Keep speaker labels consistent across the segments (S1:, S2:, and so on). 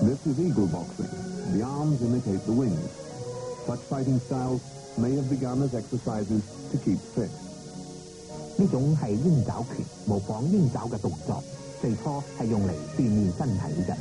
S1: This is eagle boxing. The arms imitate the wings. Such fighting styles may have begun as exercises to keep fit.
S2: 呢種係鷹爪拳，模仿鷹爪嘅動作，最初係用嚟鍛鍊身體嘅。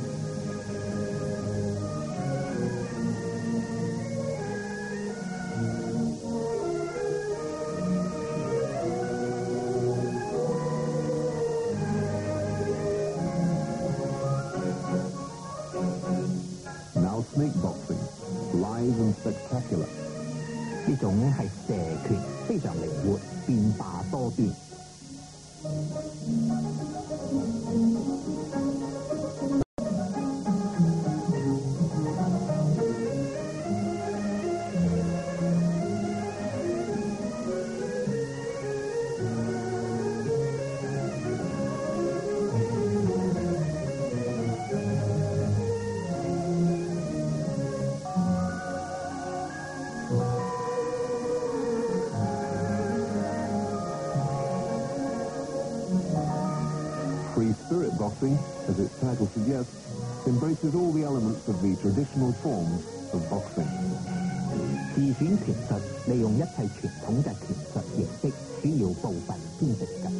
S1: Now snake boxing, live and spectacular.
S2: 呢種係蛇拳，非常靈活，變化多端。
S1: Free spirit boxing, as its title suggests, embraces all the elements of the traditional forms of boxing.
S2: 自選拳術利用一切傳統嘅拳術形式主要部分編成嘅。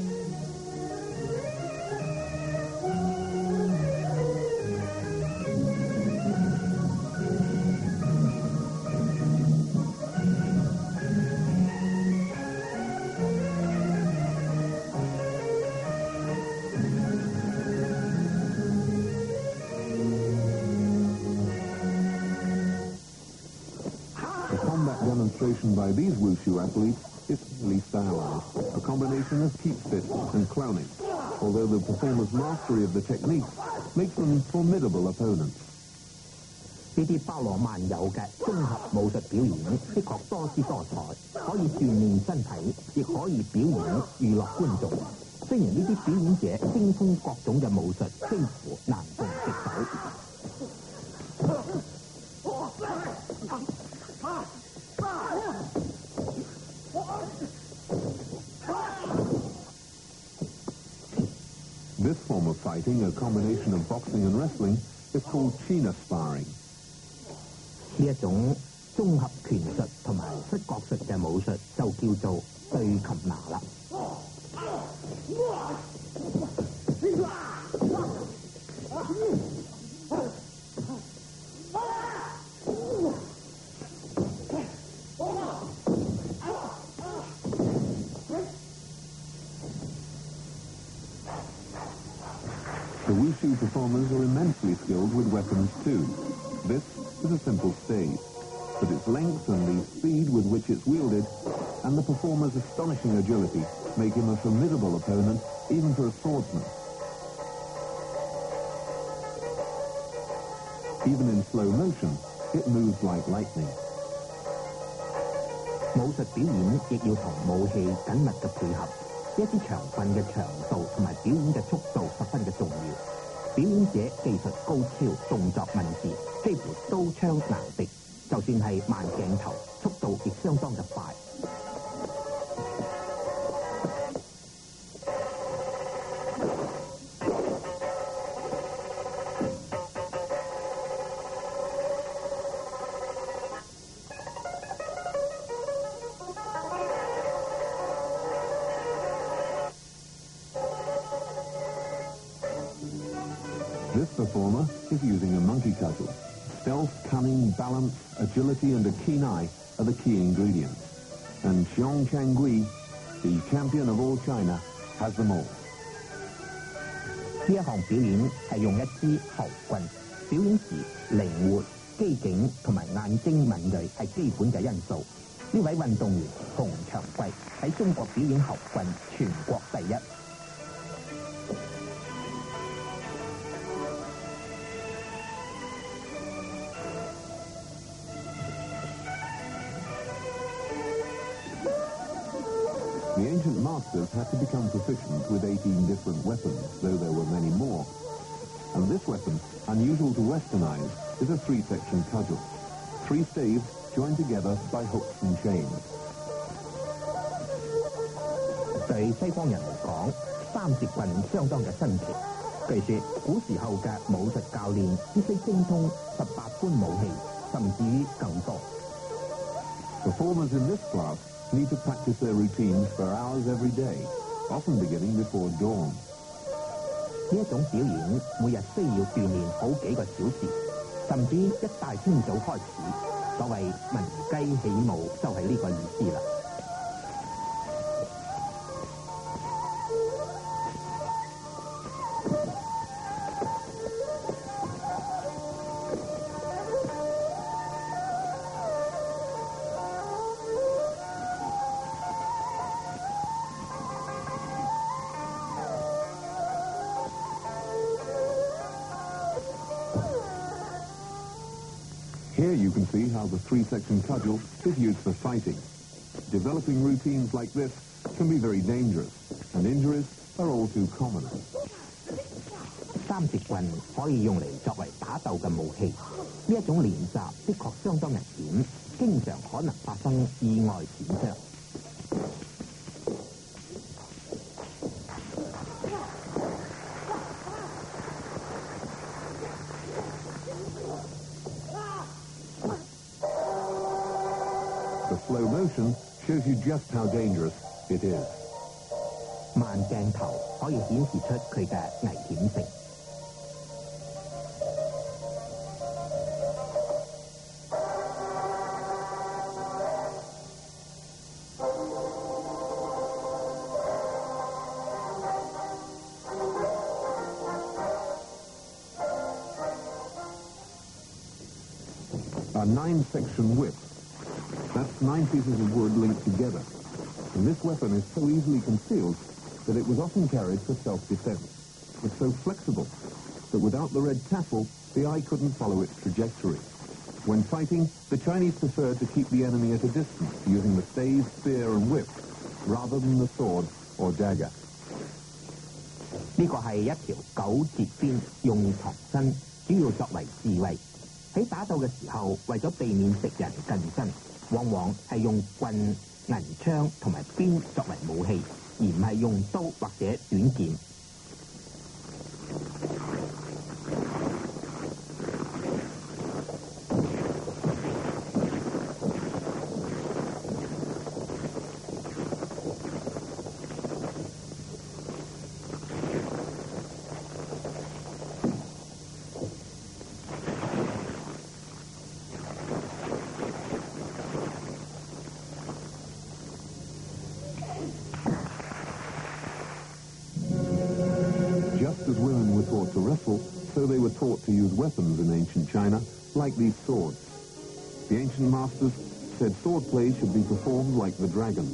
S1: Demonstration by these Wushu athletes is highly stylized, a combination of keep fit and clowning, although the performer's mastery of the technique makes them formidable opponents.
S2: 呢啲包羅萬有嘅綜合武術表演，的確多姿多彩，可以鍛鍊身體，亦可以表演娛樂觀眾。雖然呢啲表演者精通各種嘅武術，幾乎難逢敵手。
S1: This form of fighting, a combination of boxing and wrestling, is called China sparring.
S2: 呢一種綜合拳術同埋摔角術嘅武術就叫做對擒拿啦。
S1: The Wushu performers are immensely skilled with weapons too. This is a simple stave, but its length and the speed with which it's wielded, and the performer's astonishing agility, make him a formidable opponent even for a swordsman. Even in slow motion, it moves like lightning.
S2: 武術表演亦要同武器緊密嘅配合。一支長棍嘅長度同埋表演嘅速度十分嘅重要。表演者技術高超，動作敏捷，幾乎刀槍難敵。就算係慢鏡頭，速度亦相當嘅快。
S1: This performer is using a monkey cudgel. Stealth, cunning, balance, agility, and a keen eye are the key ingredients. And Xiong Changgui, the champion of all China, has them all.
S2: 呢一項表演係用一支喉棍，表演時靈活、機警同埋眼睛敏鋭係基本嘅因素。呢位運動員馮長貴喺中國表演喉棍全國第一。
S1: The ancient masters had to become proficient with 18 different weapons, though there were many more. And this weapon, unusual to Western eyes, is a three-section cudgel. 3 staves joined together by hooks and chains.
S2: 對西方人嚟講，3節棍相當嘅新奇。據說古時候嘅武術教練必須精通18般武器，甚至於更多。
S1: Performers in this class need to practice their routines for hours every day, often beginning before dawn.
S2: 呢一種表演每日需要鍛鍊好幾個小時，甚至一大清早開始。所謂聞雞起舞就係呢個意思啦。
S1: Here you can see how the three-section cudgel is used for fighting. Developing routines like this can be very dangerous, and injuries are all too common.
S2: 三節棍可以用嚟作為打鬥嘅武器，呢一種練習的確相當危險，經常可能發生意外損傷。
S1: The slow motion shows you just how dangerous it is.
S2: 慢鏡頭可以顯示出佢嘅危險性。
S1: A 9-section whip. That's 9 pieces of wood linked together. And this weapon is so easily concealed that it was often carried for self-defense. It's so flexible that without the red tassel, the eye couldn't follow its trajectory. When fighting, the Chinese preferred to keep the enemy at a distance, using the stave, spear, and whip, rather than the sword or dagger.
S2: 呢個係一條9節鞭，用藏身，主要作為自衛。喺打鬥嘅時候，為咗避免敵人近身，往往係用棍、銀槍同埋鞭作為武器，而唔係用刀或者短劍。
S1: Just as women were taught to wrestle, so they were taught to use weapons in ancient China, like these swords. The ancient masters said sword play should be performed like the dragon,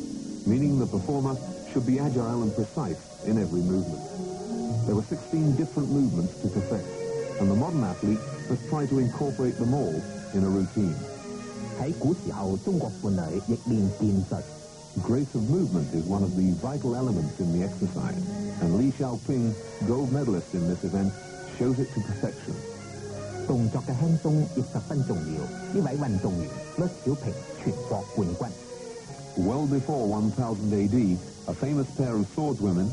S1: meaning the performer should be agile and precise in every movement. There were 16 different movements to perfect, and the modern athlete must try to incorporate them all in a routine.
S2: 喺古時候，中國婦女亦練劍術。
S1: Grace of movement is one of the vital elements in the exercise, and Li Xiaoping, gold medalist in this event, shows it to perfection.
S2: 動作嘅輕鬆亦十分重要。呢位運動員率小平全國冠軍。
S1: Well before 1000 AD, a famous pair of swordswomen,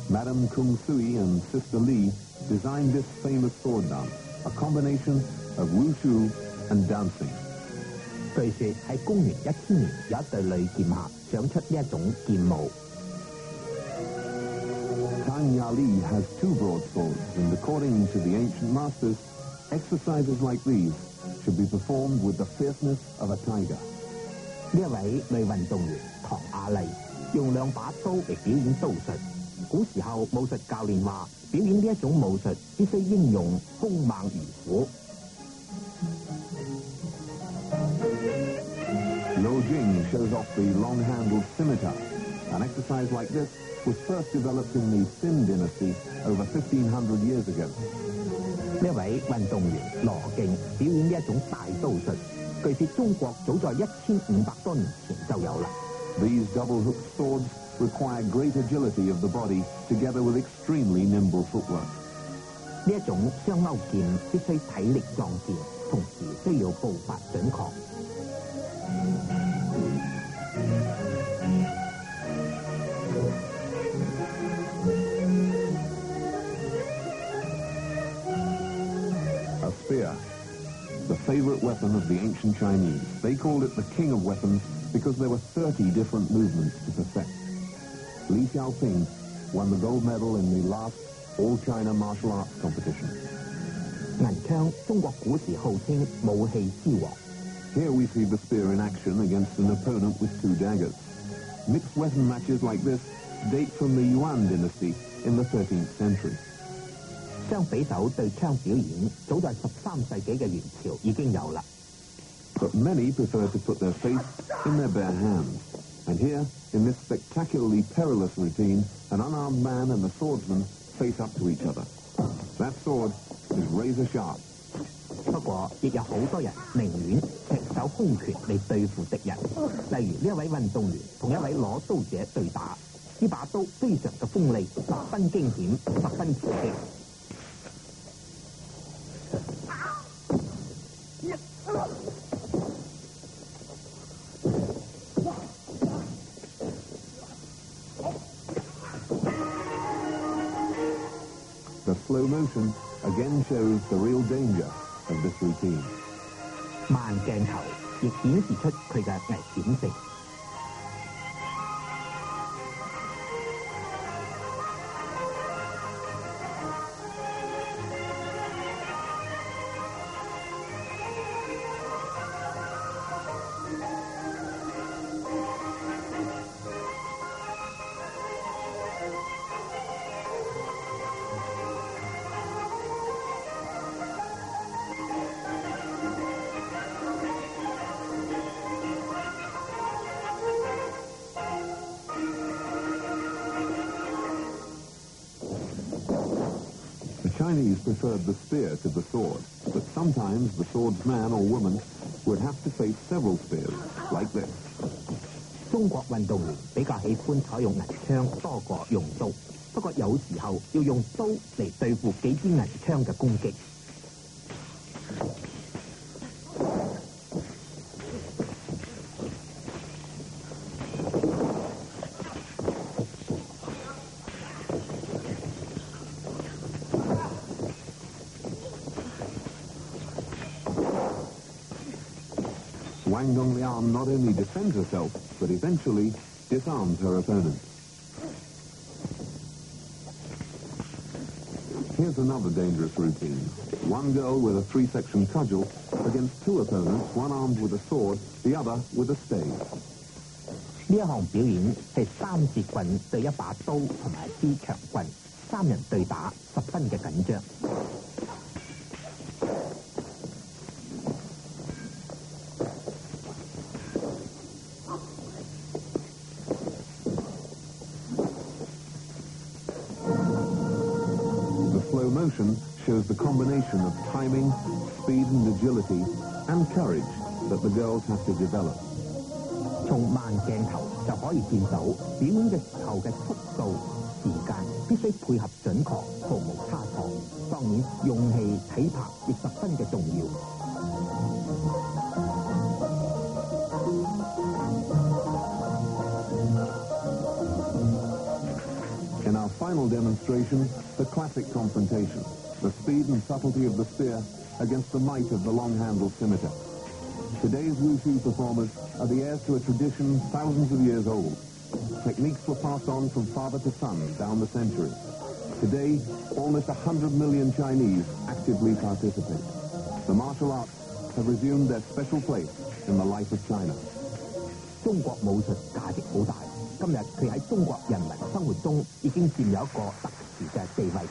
S1: Madame Kung Sui and Sister Li, designed this famous sword dance, a combination of wushu and dancing.
S2: 據說喺公元1000年，有一對女劍客想出呢一種劍舞。
S1: Tang Yali has 2 broadswords, and according to the ancient masters, exercises like these should be performed with the fierceness of a tiger.
S2: 呢一位女運動員唐亞麗用2把刀嚟表演刀術。古時候武術教練話，表演呢一種武術必須英勇兇猛如虎。
S1: Lo Jing shows off the long-handled scimitar. An exercise like this was first developed in the Xin dynasty over 1500 years ago.
S2: 呢一位運動員羅勁表演呢一種大刀術，據說中國早在1500多年前就有啦。
S1: These double-hooked swords require great agility of the body, together with extremely nimble footwork.
S2: 呢一種雙勾劍必須體力壯健，同時需要步伐準確。
S1: spear, the favorite weapon of the ancient Chinese. They called it the king of weapons because there were 30 different movements to perfect. Li Xiaoping won the gold medal in the last all-China martial arts competition.
S2: 銀槍中國古時號稱武器之王。
S1: Here we see the spear in action against an opponent with 2 daggers. Mixed weapon matches like this date from the Yuan dynasty in the 13th century.
S2: 雙比手對槍表演早在13世紀嘅元朝已經有啦。
S1: But many prefer to put their faith in their bare hands. And here, in this spectacularly perilous routine, an unarmed man and a swordsman face up to each other. That sword is razor sharp.
S2: 不過，亦有好多人寧願赤手空拳嚟對付敵人。例如呢一位運動員同一位攞刀者對打，呢把刀非常嘅鋒利，十分驚險，十分刺激。
S1: The slow motion again shows the real danger of this routine.
S2: 慢鏡頭亦顯示出佢嘅危險性。
S1: The Chinese preferred the spear to the sword, but sometimes the swordsman or woman would have to face several spears, like this.
S2: 中國運動員比較喜歡採用銀槍多過用刀，不過有時候要用刀嚟對付幾支銀槍嘅攻擊。
S1: Wang Dongliang not only defends herself, but eventually disarms her opponent. Here's another dangerous routine. One girl with a 3-section cudgel against 2 opponents, one armed with a sword, the other with a stave.
S2: 呢一項表演係3節棍對一把刀同埋支長棍，3人對打，十分嘅緊張。
S1: Slow motion shows the combination of timing, speed and agility, and courage that the girls have to develop.
S2: 從慢鏡頭就可以見到表演嘅時候嘅速度、時間必須配合準確，毫無差錯。當然，用氣、體魄亦十分嘅重要。
S1: In our final demonstration, the classic confrontation, the speed and subtlety of the spear against the might of the long-handled scimitar. Today's Wushu performers are the heirs to a tradition thousands of years old. Techniques were passed on from father to son down the centuries. Today, almost 100 million Chinese actively participate. The martial arts have resumed their special place in the life of China.
S2: 中國武術價值好大，今日佢喺中國人民生活中已經佔有一個特殊嘅地位。